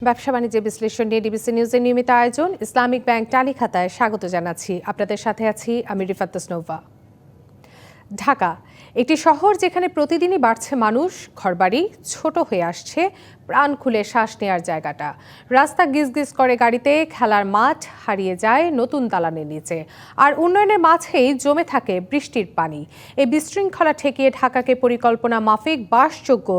ব্যবসা বাণিজ্যের বিশ্লেষণ নিয়ে ডিবিসি নিউজের নিয়মিত আয়োজন ইসলামিক ব্যাংক টালি খাতায় স্বাগত জানাচ্ছি। আপনাদের সাথে আছি আমি রিফাত তাসনোভা। ঢাকা একটি শহর যেখানে প্রতিদিনই বাড়ছে মানুষ, ঘরবাড়ি ছোট হয়ে আসছে, প্রাণ খুলে শ্বাস নেওয়ার জায়গাটা। রাস্তা গিজগিজ করে গাড়িতে, খেলার মাঠ হারিয়ে যায় নতুন দালানের নিচে, আর উন্নয়নের মাঝেই জমে থাকে বৃষ্টির পানি। এই বিশৃঙ্খলা ঠেকিয়ে ঢাকাকে পরিকল্পনা মাফিক বাসযোগ্য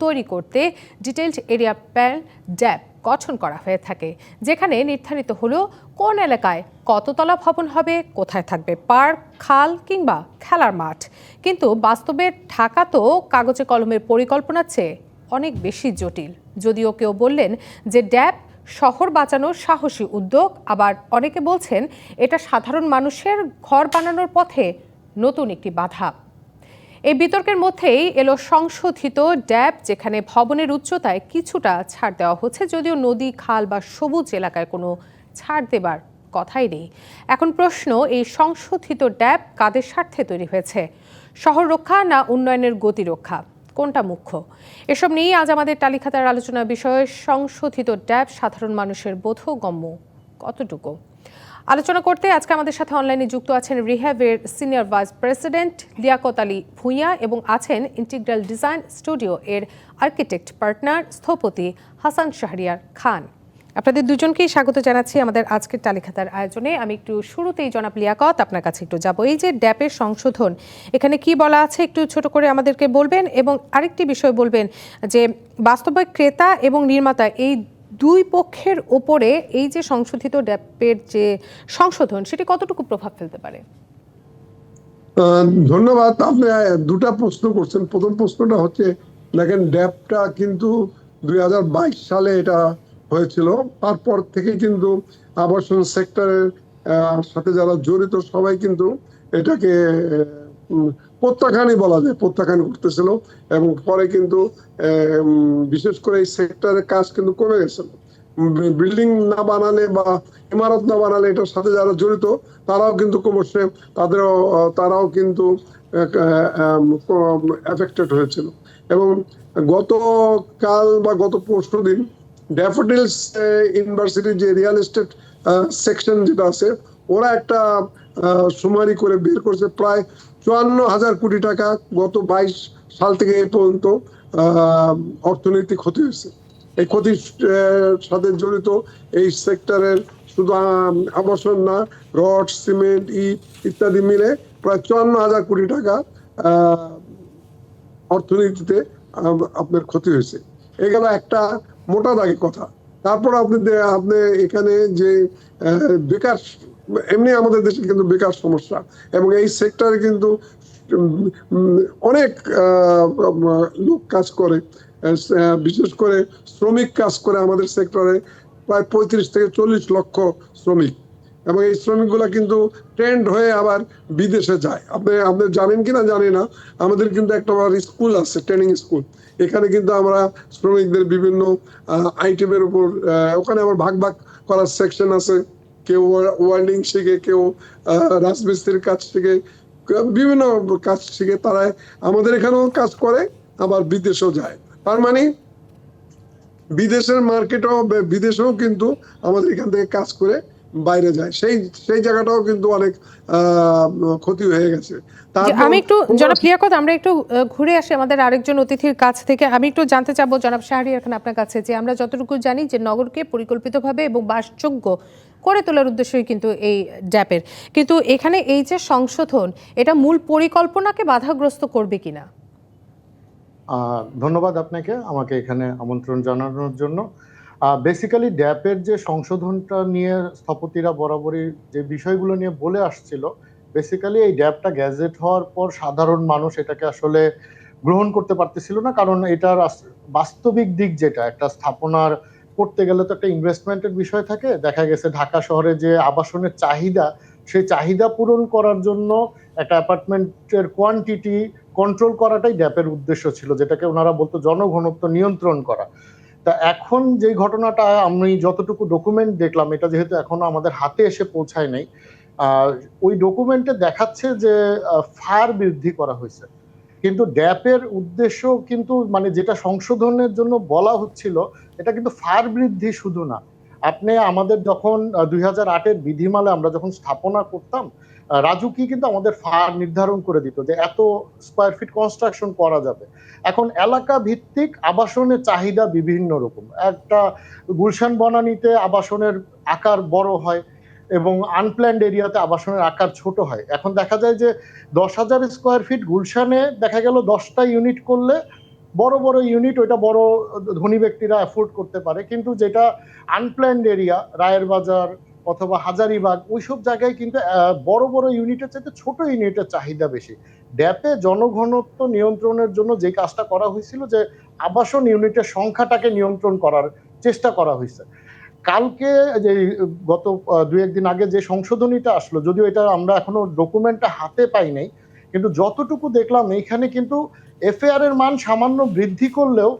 তৈরি করতে ডিটেইলড এরিয়া প্ল্যান ড্যাপ গঠন করা হয়ে থাকে, যেখানে নির্ধারিত হলো কোন এলাকায় কততলা ভবন হবে, কোথায় থাকবে পার্ক, খাল কিংবা খেলার মাঠ। কিন্তু বাস্তবে ঢাকা তো কাগজে কলমের পরিকল্পনার চেয়ে অনেক বেশি জটিল। যদিও কেউ বললেন যে ড্যাপ শহর বাঁচানোর সাহসী উদ্যোগ, আবার অনেকে বলছেন এটা সাধারণ মানুষের ঘর বানানোর পথে নতুন একটি বাধা। এই বিতর্কের মধ্যেই এলো সংশোধিত ড্যাব, যেখানে ভবনের উচ্চতায় কিছুটা ছাড় দেওয়া হচ্ছে, যদিও নদী, খাল বা সবুজ এলাকায় কোনো ছাড় দেবার কথাই নেই। এখন প্রশ্ন, এই সংশোধিত ড্যাব কাদের স্বার্থে তৈরি হয়েছে? শহর রক্ষা না উন্নয়নের গতি রক্ষা, কোনটা মুখ্য? এসব নিয়েই আজ আমাদের টালিখাতার আলোচনার বিষয় সংশোধিত ড্যাব সাধারণ মানুষের বোধগম্য কতটুকু। আলোচনা করতে আজকে আমাদের সাথে অনলাইনে যুক্ত আছেন রিহ্যাবের senior vice president Liaquat Ali Bhuiyan এবং আছেন ইন্টিগ্রাল ডিজাইন স্টুডিও এর আর্কিটেক্ট পার্টনার স্থপতি হাসান শাহরিয়ার খান। আপনাদের দুজনকেই স্বাগত জানাচ্ছি আমাদের আজকের টালিখাতার আয়োজনে। আমি একটু শুরুতেই জনাব লিয়াকত আপনার কাছে একটু যাব। এই যে ড্যাপের সংশোধন, এখানে কি বলা আছে একটু ছোট করে আমাদেরকে বলবেন, এবং আরেকটি বিষয় বলবেন যে বাস্তবে ক্রেতা এবং নির্মাতা এই দুই পক্ষের ওপরে এই যে সংশোধিত ড্যাপের যে সংশোধন, সেটি কতটুকু প্রভাব ফেলতে পারে? ধন্যবাদ। আপনি দুটা প্রশ্ন করছেন। প্রথম প্রশ্নটা হচ্ছে, দেখেন ড্যাপটা কিন্তু 2022 সালে এটা হয়েছিল। তারপর থেকে কিন্তু আবাসন সেক্টরের সাথে যারা জড়িত সবাই কিন্তু এটাকে প্রত্যাখ্যানই বলা যায়, প্রত্যাখ্যান করতেছিল, এবং পরে কিন্তু বিশেষ করে এই সেক্টরের কাজ কিন্তু কমে গেছিল। বিল্ডিং না বানালে বা ইমারত না বানালে এটার সাথে যারা জড়িত তারাও কিন্তু ক্রমশ তারাও কিন্তু এফেক্টেড হয়েছিল। এবং গতকাল বা গত পরশু দিন ড্যাফোডিলস ইউনিভার্সিটির যে রিয়েল এস্টেট সেকশন যেটা আছে, ওরা একটা সুমারি করে বের করছে, প্রায় 54,000 কোটি টাকা গত 22 সাল থেকে এই পর্যন্ত অর্থনৈতিক ক্ষতি হয়েছে। এই ক্ষতির সাথে জড়িত এই সেক্টরের শুধু আবাসন না, রড, সিমেন্ট, ইট ইত্যাদি মিলে প্রায় 54,000 কোটি টাকা অর্থনীতিতে আপনার ক্ষতি হয়েছে। এই গেল একটা মোটা দাগের কথা। তারপর আপনি এখানে যে বেকার, এমনি আমাদের দেশে কিন্তু বেকার সমস্যা, এবং এই সেক্টরে কিন্তু অনেক লোক কাজ করে, বিশেষ করে শ্রমিক কাজ করে আমাদের সেক্টরে প্রায় 35 থেকে 40 লক্ষ শ্রমিক, এবং এই শ্রমিকগুলা কিন্তু ট্রেন্ড হয়ে আবার বিদেশে যায়। আপনি জানেন কিনা জানি না, আমাদের কিন্তু একটা স্কুল আছে, ট্রেনিং স্কুল। এখানে কিন্তু আমরা শ্রমিকদের বিভিন্ন আইটেমের উপর, ওখানে আবার ভাগ ভাগ করার সেকশন আছে। কেউ ওয়েল্ডিং শিখে, কেউ রাজমিস্ত্রির কাজ শিখে, বিভিন্ন কাজ শিখে তারা আমাদের এখানেও কাজ করে, আবার বিদেশেও যায়। তার মানে বিদেশের মার্কেটও, বিদেশেও কিন্তু আমাদের এখান থেকে কাজ করে বাইরে যায়, সেই জায়গাটাও কিন্তু অনেক ক্ষতি হয়ে গেছে। আমি একটু জনাব লিয়াকত, আমরা একটু ঘুরে আসি আমাদের আরেকজন অতিথির কাছ থেকে। আমি একটু জানতে চাবো জনাব শাহরিয়ার খান আপনার কাছে, যে আমরা যতটুকু জানি যে নগরকে পরিকল্পিতভাবে এবং বাসযোগ্য করে তোলার উদ্দেশ্যই কিন্তু এই ড্যাপের, কিন্তু এখানে এই যে সংশোধন, এটা মূল পরিকল্পনাকে বাধাগ্রস্ত করবে কিনা? ধন্যবাদ আপনাকে আমাকে এখানে আমন্ত্রণ জানানোর জন্য। বেসিক্যালি ড্যাপের যে সংশোধনটা নিয়ে স্থপতিরা বরাবরই যে বিষয়গুলো নিয়ে বলে আসছিল, বেসিক্যালি এই ড্যাপটা গ্যাজেট হওয়ার পর সাধারণ মানুষ এটাকে আসলে গ্রহণ করতে পারতেছিল না, কারণ এটার বাস্তবিক দিক যেটা, একটা স্থাপনার করতে গেলে তো একটা ইনভেস্টমেন্টের বিষয় থাকে। দেখা গেছে ঢাকা শহরে যে আবাসনের চাহিদা, সেই চাহিদা পূরণ করার জন্য একটা অ্যাপার্টমেন্টের কোয়ান্টিটি কন্ট্রোল করাটাই ড্যাপের উদ্দেশ্য ছিল, যেটাকে ওনারা বলতো জনঘনত্ব নিয়ন্ত্রণ করা। তা এখন যে ঘটনাটা আমি যতটুকু ডকুমেন্ট দেখলাম, এটা যেহেতু এখনো আমাদের হাতে এসে পৌঁছায় নাই, ওই ডকুমেন্টে দেখাচ্ছে যে ফায়ার বৃদ্ধি করা হয়েছে। কিন্তু ড্যাপের উদ্দেশ্য কিন্তু মানে যেটা সংশোধনের জন্য বলা হচ্ছিল, এটা কিন্তু ফার বৃদ্ধি শুধু না। আপনি আমাদের যখন 2008-এর বিধিমালায় আমরা যখন স্থাপনা করতাম, রাজুকি কিন্তু আমাদের ফার নির্ধারণ করে দিত যে এত স্কোয়ার ফিট কনস্ট্রাকশন করা যাবে। এখন এলাকা ভিত্তিক আবাসনের চাহিদা বিভিন্ন রকম। একটা গুলশান বনানীতে আবাসনের আকার বড় হয় এবং আনপ্ল্যান্ড এরিয়াতে আবাসনের আকার ছোট হয়। এখন দেখা যায় যে 10,000 স্কোয়ার ফিট গুলশানে দেখা গেল 10টা ইউনিট করলে বড় বড় ইউনিট, ওইটা বড় ধনী ব্যক্তিরা অ্যাফোর্ড করতে পারে, কিন্তু যেটা আনপ্ল্যান্ড এরিয়া, রায়ের বাজার অথবা হাজারিবাগ, ওইসব জায়গায় কিন্তু বড় বড় ইউনিটের চাইতে ছোট ইউনিটের চাহিদা বেশি। ড্যাপে জনঘনত্ব নিয়ন্ত্রণের জন্য যে কাজটা করা হয়েছিল যে আবাসন ইউনিটের সংখ্যাটাকে নিয়ন্ত্রণ করার চেষ্টা করা হয়েছে। কালকে যে গত 2-1 দিন আগে যে সংশোধনীটা আসলো, যদিও এটা আমরা এখনো ডকুমেন্টটা হাতে পাই নাই, কিন্তু যতটুকু দেখলাম এইখানে কিন্তু এফএআর এর মান সামান্য বৃদ্ধি করলেও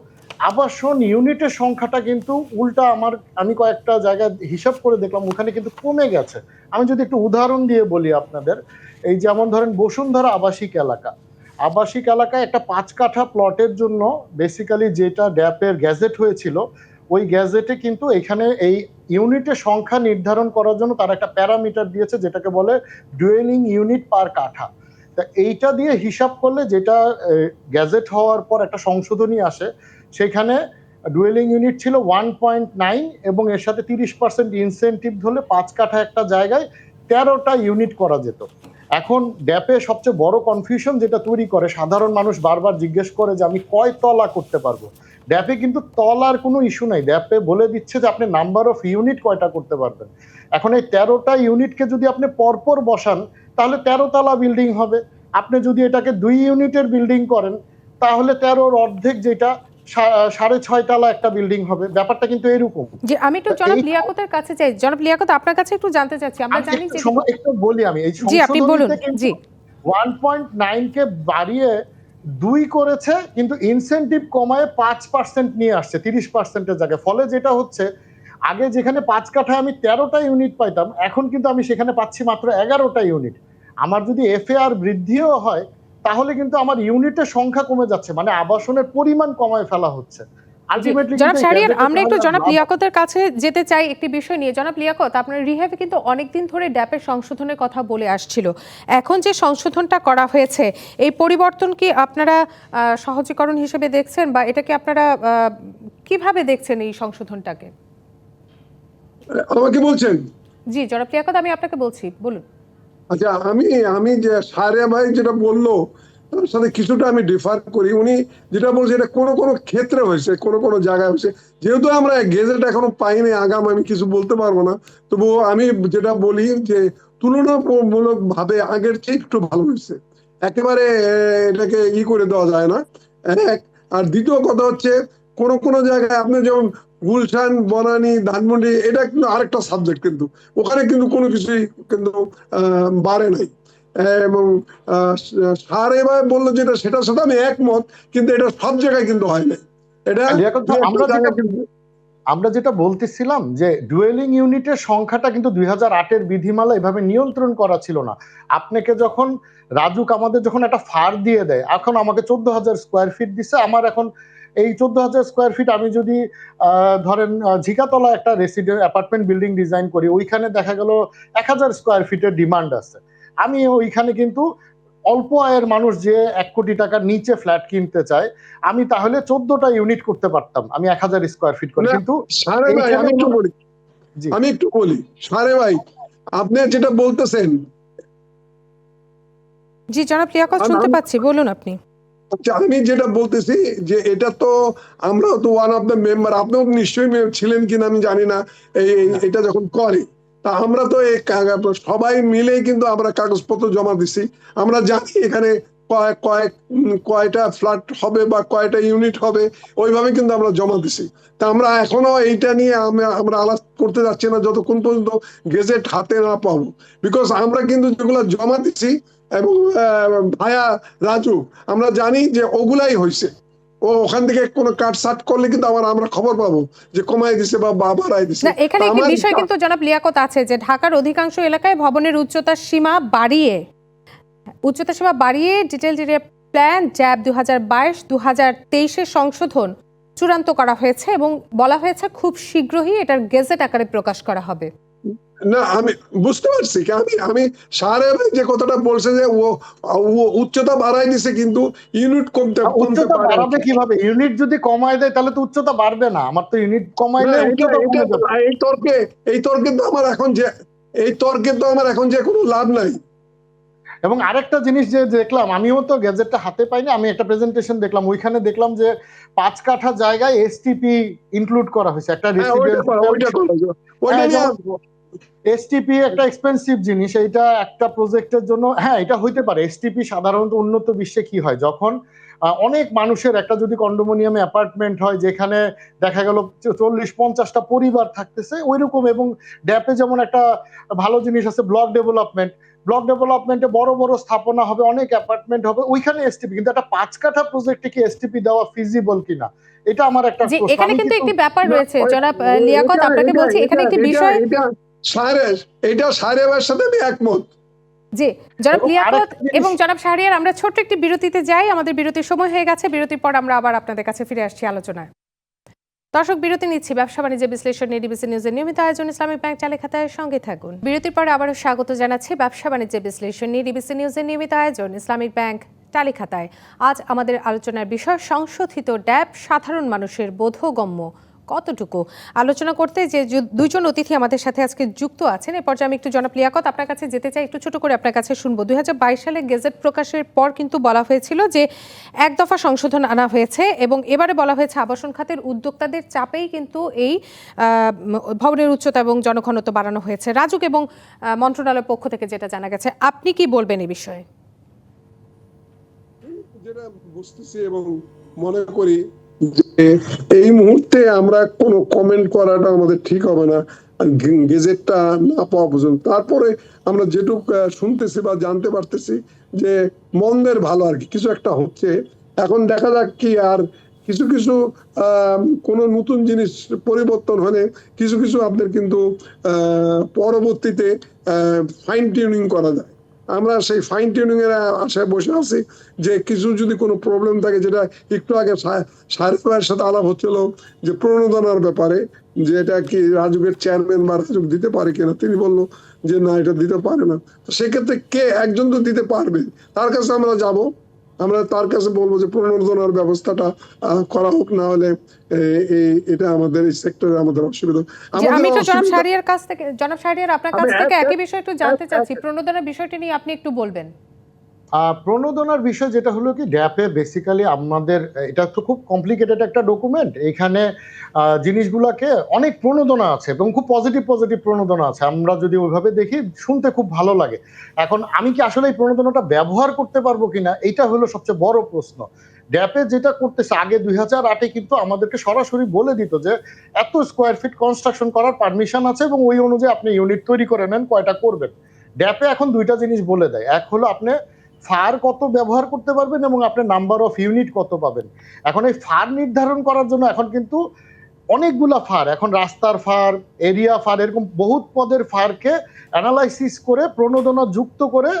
আবাসন ইউনিটের সংখ্যাটা কিন্তু উল্টা আমি কয়েকটা জায়গায় হিসাব করে দেখলাম ওখানে কিন্তু কমে গেছে। আমি যদি একটু উদাহরণ দিয়ে বলি আপনাদের, এই যেমন ধরেন বসুন্ধরা আবাসিক এলাকায় একটা 5 কাঠা প্লটের জন্য বেসিক্যালি যেটা ড্যাপের গ্যাজেট হয়েছিল, ওই গ্যাজেটে কিন্তু এখানে এই ইউনিটের সংখ্যা নির্ধারণ করার জন্য তারা একটা প্যারামিটার দিয়েছে যেটাকে বলে ডুয়েলিং ইউনিট পার কাঠা। তা এইটা দিয়ে হিসাব করলে যেটা গ্যাজেট হওয়ার পর একটা সংশোধনী আসে, সেখানে ডুয়েলিং ইউনিট ছিল 1.9 এবং এর সাথে 30% ইনসেন্টিভ ধরলে 5 কাঠা একটা জায়গায় 13টা ইউনিট করা যেত। এখন ড্যাপে সবচেয়ে বড় কনফিউশন যেটা তৈরি করে, সাধারণ মানুষ বারবার জিজ্ঞেস করে যে আমি কয় তলা করতে পারবো। ড্যাপে কিন্তু তলার কোনো ইস্যু নাই, ড্যাপে বলে দিচ্ছে যে আপনি নাম্বার অফ ইউনিট কয়টা করতে পারবেন। এখন এই 13টা ইউনিটকে যদি আপনি পরপর বসান তাহলে 13 তলা বিল্ডিং হবে। আপনি যদি এটাকে 2 ইউনিটের বিল্ডিং করেন তাহলে 13-র অর্ধেক, যেটা 6.5 তলা একটা বিল্ডিং হবে। ব্যাপারটা কিন্তু এরকম। যে আমি একটু জনাব লিয়াকতের কাছে চাই। জনাব লিয়াকত, আপনার কাছে একটু জানতে চাচ্ছি, আমরা জানি যে একটু বলি আমি, এই জি আপনি বলুন। জি 1.9 কে বাড়িয়ে 2 করেছে, কিন্তু ইনসেন্টিভ কমায় 5% নিয়ে আসছে 30%-এর জায়গায়। ফলে যেটা হচ্ছে, আগে যেখানে 5 কাঠায় আমি 13টা ইউনিট পাইতাম, এখন কিন্তু আমি সেখানে পাচ্ছি মাত্র 11টা ইউনিট। আমার যদি এফএআর বৃদ্ধিও হয় তাহলে কিন্তু আমার ইউনিটের সংখ্যা কমে যাচ্ছে, মানে আবাসনের পরিমাণ কমায় ফেলা হচ্ছে। জনাব শাহরিয়ার, আমরা একটু জনাব লিয়াকতের কাছে যেতে চাই একটি বিষয় নিয়ে। জনাব লিয়াকত, আপনার রিহ্যাবে কিন্তু অনেকদিন ধরে ড্যাপের সংশোধনের কথা বলে আসছিল। এখন যে সংশোধনটা করা হয়েছে, এই পরিবর্তন কি আপনারা সহজীকরণ হিসেবে দেখছেন, বা এটাকে আপনারা কিভাবে দেখছেন এই সংশোধনটাকে? আমাকে বলছেন? জি জনাব লিয়াকত, আমি আপনাকে বলছি, বলুন। আচ্ছা, আমি যে সারিয়া ভাই যেটা বললো তার সাথে কিছুটা আমি ডিফার করি। উনি যেটা বলছে এটা কোনো কোনো ক্ষেত্রে হয়েছে, কোনো কোনো জায়গায় হয়েছে। যেহেতু আমরা গেজেট এখনো পাইনি, আগাম আমি কিছু বলতে পারবো না। তবুও আমি যেটা বলি যে তুলনামূলক ভাবে আগের চেয়ে একটু ভালো হয়েছে। একেবারে এটাকে করে দেওয়া যায় না। এক, আর দ্বিতীয় কথা হচ্ছে কোনো কোনো জায়গায় আপনি যেমন গুলশান, বনানী, ধানমন্ডি, এটা কিন্তু আরেকটা সাবজেক্ট, কিন্তু ওখানে কিন্তু কোনো কিছুই কিন্তু বাড়ে নাই। এবং সার এবার বললো যেটা, সেটার সাথে আমি একমত, কিন্তু এটা সব জায়গায় কিন্তু হয় না। এটা আমরা যেটা বলতেছিলাম যে ডুয়েলিং ইউনিটের সংখ্যাটা কিন্তু 2008-এর বিধিমালা এভাবে নিয়ন্ত্রণ করা ছিল না। আপনাকে যখন রাজুক আমাদের যখন একটা ফার দিয়ে দেয়, এখন আমাকে 14,000 স্কোয়ার ফিট দিচ্ছে, আমার এখন এই 14,000 স্কোয়ার ফিট আমি যদি ধরেন ঝিকাতলা একটা রেসিডেন্ট অ্যাপার্টমেন্ট বিল্ডিং ডিজাইন করি, ওইখানে দেখা গেল 1,000 স্কোয়ার ফিটের ডিমান্ড আছে। আমি ওইখানে কিন্তু অল্প আয়ের মানুষ যে 1 কোটি টাকার নিচে ফ্ল্যাট কিনতে চায়, আমি তাহলে 14টা ইউনিট করতে পারতাম, আমি 1000 স্কোয়ার ফিট করে। কিন্তু আমি একটু বলি সারে ভাই, আপনি যেটা বলতেছেন। জি জনাব লিয়াকত, শুনতে পাচ্ছি, বলুন আপনি। আচ্ছা, আমি যেটা বলতেছি যে এটা তো আমরাও তো ওয়ান অফ দ্য মেম্বার, আপনিও নিশ্চয়ই ছিলেন কিনা আমি জানি না, এটা যখন করে, তা আমরা তো সবাই মিলে কিন্তু আমরা কাগজপত্র জমা দিছি। আমরা জানি এখানে কয়টা ফ্ল্যাট হবে বা কয়টা ইউনিট হবে, ওইভাবে কিন্তু আমরা জমা দিছি। তা আমরা এখনো এইটা নিয়ে আমরা আলাপ করতে যাচ্ছি না যতক্ষণ পর্যন্ত গেজেট হাতে না পাবো। বিকজ আমরা কিন্তু যেগুলো জমা দিছি এবং ভায়া রাজু, আমরা জানি যে ওগুলাই হয়েছে। ওখান থেকে কোনো কাট সাট করলে কিন্তু আমরা খবর পাবো যে কমাই দিছে বা বাড়াই দিছে। না, এখানে একটি বিষয় কিন্তু জনাব লিয়াকত আছে যে ঢাকার অধিকাংশ এলাকায় ভবনের উচ্চতার সীমা বাড়িয়ে ডিটেইল প্ল্যান জ্যাব 2022-2023 সংশোধন চূড়ান্ত করা হয়েছে এবং বলা হয়েছে খুব শীঘ্রই এটার গেজেট আকারে প্রকাশ করা হবে। না, আমি বুঝতে পারছি কি, আমি সারের যে কথাটা বলছে যে ও উচ্চতা বাড়াই দিছে কিন্তু ইউনিট কমতে উচ্চতা পারে। বাড়াবে কিভাবে? ইউনিট যদি কমায় দেয় তাহলে তো উচ্চতা বাড়বে না। আমার তো ইউনিট কমাইলে উচ্চতা কমে যাবে। এই তর্কে তো আমার এখন যে কোনো লাভ নাই। এবং আরেকটা জিনিস যে দেখলাম, আমিও তো গ্যাজেটটা হাতে পাইনি, আমি একটা প্রেজেন্টেশন দেখলাম, ওইখানে দেখলাম যে 5 কাঠা জায়গায় এসটিপি ইনক্লুড করা হয়েছে। একটা এসটিপি একটা এক্সপেন্সিভ জিনিস, এইটা একটা প্রজেক্টের জন্য। হ্যাঁ, এটা হইতে পারে। এসটিপি সাধারণত উন্নত বিশ্বে কি হয়, যখন অনেক মানুষের একটা যদি কন্ডোমিনিয়ামে অ্যাপার্টমেন্ট হয় যেখানে দেখা গেল 40-50টা পরিবার থাকতেছে ওইরকম, এবং ড্যাপে যেমন একটা ভালো জিনিস আছে ব্লক ডেভেলপমেন্টে বড় বড় স্থাপনা হবে, অনেক অ্যাপার্টমেন্ট হবে, ওইখানে এসটিপি। কিন্তু একটা 5 কাঠা প্রজেক্টে কি এসটিপি দেওয়া ফিজিবল কিনা, এটা আমার একটা যে প্রশ্ন। এখানে কিন্তু একটি ব্যাপার রয়েছে জনাব লিয়াকত, আপনাকে বলছি এখানে একটি বিষয়। এটা সাহেবের সাথে আমি একমত। জি জনাব লিয়াকত এবং জনাব শাহরিয়ার, আমরা ছোট্ট একটি বিরতিতে যাই, আমাদের বিরতির সময় হয়ে গেছে। বিরতির পর আমরা আবার আপনাদের কাছে ফিরে আসছি আলোচনায়। দর্শক, বিরতি নিচ্ছি। ব্যবসা বাণিজ্য বিশ্লেষণ নিয়ে ডিবিসি নিউজের নিয়মিত আয়োজন ইসলামিক ব্যাংক চালে খাতায় সঙ্গে থাকুন। বিরতির পরে আবারও স্বাগত জানাচ্ছি ব্যবসা বাণিজ্য বিশ্লেষণ নিয়ে ডিবিসি নিউজের নিয়মিত আয়োজন ইসলামিক ব্যাংক টালি খাতায়। আজ আমাদের আলোচনার বিষয় সংশোধিত ড্যাব সাধারণ মানুষের বোধগম্য কতটুকু। আলোচনা করতে যে দুইজন অতিথি আমাদের সাথে আজকে যুক্ত আছেন, এ পর্যায়ে আমি একটু জনাব লিয়াকত আপনার কাছে যেতে চাই, একটু ছোট করে আপনার কাছে শুনবো। 2022 সালে গেজেট প্রকাশের পর কিন্তু বলা হয়েছিল যে এক দফা সংশোধন আনা হয়েছে এবং এবারে বলা হয়েছে আবাসন খাতের উদ্যোক্তাদের চাপেই কিন্তু এই ভবনের উচ্চতা এবং জনঘনত্ব বাড়ানো হয়েছে। রাজুক এবং মন্ত্রণালয়ের পক্ষ থেকে যেটা জানা গেছে, আপনি কি বলবেন এই বিষয়ে? যেটা বুঝতেছি এবং মনে করি যে এই মুহূর্তে আমরা কোনো কমেন্ট করাটা আমাদের ঠিক হবে না গেজেটটা না পাওয়া পর্যন্ত। তারপরে আমরা যেটুক শুনতেছি বা জানতে পারতেছি যে মন্দের ভালো আর কি কিছু একটা হচ্ছে। এখন দেখা যাক কি, আর কিছু কিছু কোন নতুন জিনিস পরিবর্তন হলে কিছু কিছু আপনার কিন্তু পরবর্তীতে ফাইন টিউনিং করা যায়। আমরা সেই ফাইন টিউনিং এর আশায় বসে আছি যে কিছু যদি কোনো প্রবলেম থাকে, যেটা একটু আগে সাহেবের সাথে আলাপ হচ্ছিল যে প্রণোদনার ব্যাপারে, যে এটা কি রাজুকের চেয়ারম্যান বা রাজুক দিতে পারে কিনা, তিনি বললো যে না, এটা দিতে পারে না। তো সেক্ষেত্রে কে একজন তো দিতে পারবে, তার কাছে আমরা যাব, আমরা তার কাছে বলবো যে প্রণোদনার ব্যবস্থাটা করা হোক, না হলে এটা আমাদের এই সেক্টরে আমাদের অসুবিধা। আমি তো জনাব শাহরিয়ার কাছ থেকে, জনাব শাহরিয়ার আপনার কাছ থেকে একই বিষয় একটু জানতে চাচ্ছি, প্রণোদনার বিষয়টি নিয়ে আপনি একটু বলবেন। প্রণোদনার বিষয় যেটা হলো কি, ড্যাপে বেসিক্যালি আমাদের এটা তো খুব কমপ্লিকেটেড একটা ডকুমেন্ট, এখানে জিনিসগুলোকে অনেক প্রণোদনা আছে এবং খুব পজিটিভ প্রণোদনা আছে। আমরা যদি ওইভাবে দেখি শুনতে খুব ভালো লাগে। এখন আমি কি আসলে এই প্রণোদনাটা ব্যবহার করতে পারবো কিনা, এটা হলো সবচেয়ে বড় প্রশ্ন। ড্যাপে যেটা করতেছে, আগে 2008-এ কিন্তু আমাদেরকে সরাসরি বলে দিত যে এত স্কোয়ার ফিট কনস্ট্রাকশন করার পারমিশন আছে এবং ওই অনুযায়ী আপনি ইউনিট তৈরি করে নেন, কয়টা করবেন। ড্যাপে এখন দুইটা জিনিস বলে দেয়, এক হলো আপনি ফার কত ব্যবহার করতে পারবেন এবং আপনার নাম্বার অফ ইউনিট কত পাবেন। এখন এই ফার নির্ধারণ করার জন্য এখন কিন্তু অনেকগুলা ফার, এখন রাস্তার ফার, এরিয়া ফার, এরকম বহুত পদের ফারকে অ্যানালাইসিস করে প্রণোদনা যুক্ত করে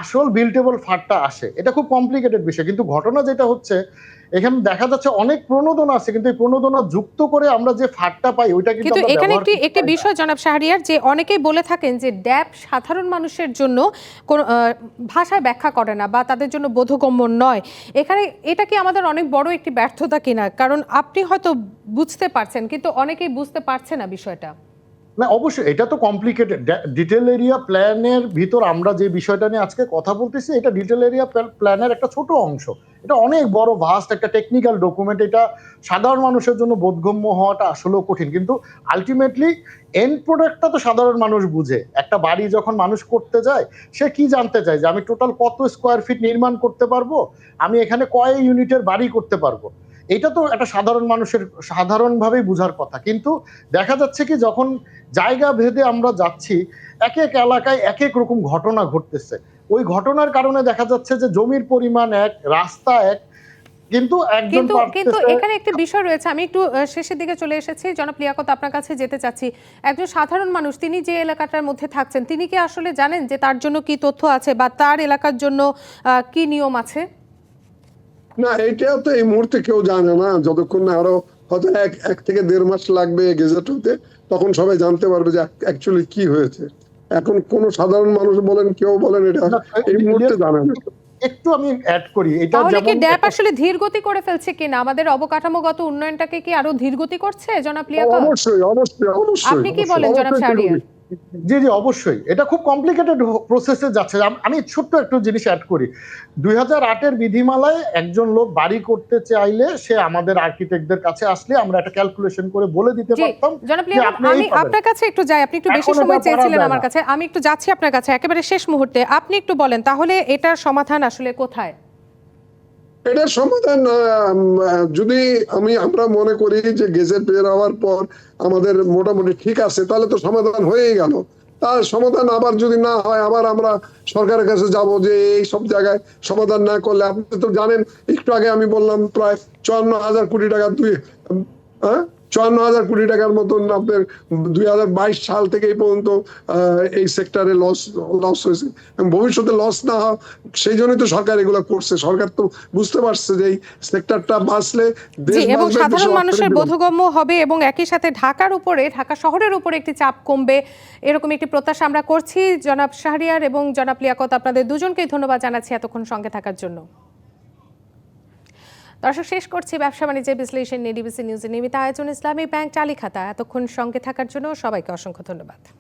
আসল বিল্টেবল ফারটা আসে। এটা খুব কমপ্লিকেটেড বিষয়, কিন্তু ঘটনা যেটা হচ্ছে এখানে দেখা যাচ্ছে অনেক প্রণোদনা আছে, কিন্তু এই প্রণোদনা যুক্ত করে আমরা যে ফারটা পাই ওইটা কিন্তু এখানে একটি বিষয় জনাব শাহরিয়ার, যে অনেকেই বলে থাকেন যে ড্যাব সাধারণ মানুষের জন্য কোন ভাষায় ব্যাখ্যা করে না বা তাদের জন্য বোধগম্য নয়। এখানে এটা কি আমাদের অনেক বড় একটি ব্যর্থতা কিনা? কারণ আপনি হয়তো বুঝতে পারছেন কিন্তু অনেকেই বুঝতে পারছে না বিষয়টা। না, অবশ্যই এটা তো কমপ্লিকেটেড। ডিটেল এরিয়া প্ল্যানের ভিতর আমরা যে বিষয়টা নিয়ে আজকে কথা বলতেছি, এটা ডিটেল এরিয়া প্ল্যানের একটা ছোট অংশ। এটা অনেক বড় ভাস্ট একটা টেকনিক্যাল ডকুমেন্ট। এটা সাধারণ মানুষের জন্য বোধগম্য হওয়াটা আসলেও কঠিন, কিন্তু আলটিমেটলি এন্ড প্রোডাক্টটা তো সাধারণ মানুষ বুঝে। একটা বাড়ি যখন মানুষ করতে যায়, সে কি জানতে চায় যে আমি টোটাল কত স্কোয়ার ফিট নির্মাণ করতে পারবো, আমি এখানে কয় ইউনিটের বাড়ি করতে পারবো। এটা তো একটা সাধারণ মানুষের সাধারণভাবেই বুঝার কথা। কিন্তু দেখা যাচ্ছে কি, যখন জায়গা ভেদে আমরা যাচ্ছি, এক এক এলাকায় এক এক রকম ঘটনা ঘটতেছে। ওই ঘটনার কারণে দেখা যাচ্ছে যে জমির পরিমাণ এক, রাস্তা এক, কিন্তু এখানে একটি বিষয় রয়েছে। আমি একটু শেষের দিকে চলে এসেছি, জনাব লিয়াকত আপনার কাছে যেতে চাচ্ছি। একজন সাধারণ মানুষ, তিনি যে এলাকাটার মধ্যে থাকছেন, তিনি কি আসলে জানেন যে তার জন্য কি তথ্য আছে বা তার এলাকার জন্য কি নিয়ম আছে? না, এটা তো এই মুহূর্তে কেউ জানে না, যতক্ষণ না আরো হয়তো এক থেকে 1.5 মাস লাগবে গেজেট হতে, তখন সবাই জানতে পারবে যে অ্যাকচুয়ালি কি হয়েছে। এখন কোন সাধারণ মানুষ বলেন, কেউ বলেন, এটা না, এই মুহূর্তে জানে না। একটু আমি অ্যাড করি, এটা তাহলে কি যেমন ড্যাপ আসলে ধীরগতি করে ফেলছে কিনা, আমাদের অবকাঠামোগত উন্নয়নটাকে কি আরো ধীরগতি করছে জনাব লিয়াকত? অবশ্যই অবশ্যই অবশ্যই আপনি কি বলেন জনাব অবশ্যই শাহরিয়ার? জি জি অবশ্যই, এটা খুব কমপ্লিকেটেড প্রসেসে যাচ্ছে। আমি ছোট্ট একটু জিনিস অ্যাড করি। 2008-এর বিধিমালায় একজন লোক বাড়ি করতে চাইলে সে আমাদের আর্কিটেক্টদের কাছে আসলে আমরা একটা ক্যালকুলেশন করে বলে দিতে জি পারতাম জনাব যে লিয়াকত, আপনি এই আমি পাবেন। আপনার কাছে একটু যাই, আপনি একটু বেশি এখন সময় এটা চেয়েছিলেন পারা আমার যায় কাছে, আমি একটু যাচ্ছি আপনার কাছে একেবারে শেষ মুহূর্তে। আপনি একটু বলেন তাহলে এটার সমাধান আসলে কোথায়? এটার সমাধান যদি আমরা মনে করি যে গেজেট বের হওয়ার পর আমাদের মোটামুটি ঠিক আছে, তাহলে তো সমাধান হয়েই গেল। তার সমাধান আবার যদি না হয়, আবার আমরা সরকারের কাছে যাব যে এই সব জায়গায় সমাধান না করলে, আপনি তো জানেন একটু আগে আমি বললাম প্রায় 54,000 কোটি টাকা, 54,000 কোটি টাকার মতন আপনার 2022 সাল থেকে এই পর্যন্ত এই সেক্টরে লস হয়েছে। এবং ভবিষ্যতে লস না হয় সেই জন্যই তো সরকার এগুলো করছে। সরকার তো বুঝতে পারছে যে এই সেক্টরটা বাঁচলে জি, দেশ এবং বাঁচবে, সাধারণ দেশের মানুষের অর্থনীতি বাঁচবে। বোধগম্য হবে এবং একই সাথে ঢাকা শহরের উপরে একটি চাপ কমবে, এরকম একটি প্রত্যাশা আমরা করছি। জনাব শাহরিয়ার এবং জনাব লিয়াকত, আপনাদের দুজনকেই ধন্যবাদ জানাচ্ছি এতক্ষণ সঙ্গে থাকার জন্য। দর্শক, শেষ করছি ব্যবসা বাণিজ্যের বিশ্লেষণ নিয়ে ডিবিসি নিউজের নিয়মিত আয়োজন ইসলামী ব্যাংক চালি খাতা। এতক্ষণ সঙ্গে থাকার জন্য সবাইকে অসংখ্য ধন্যবাদ।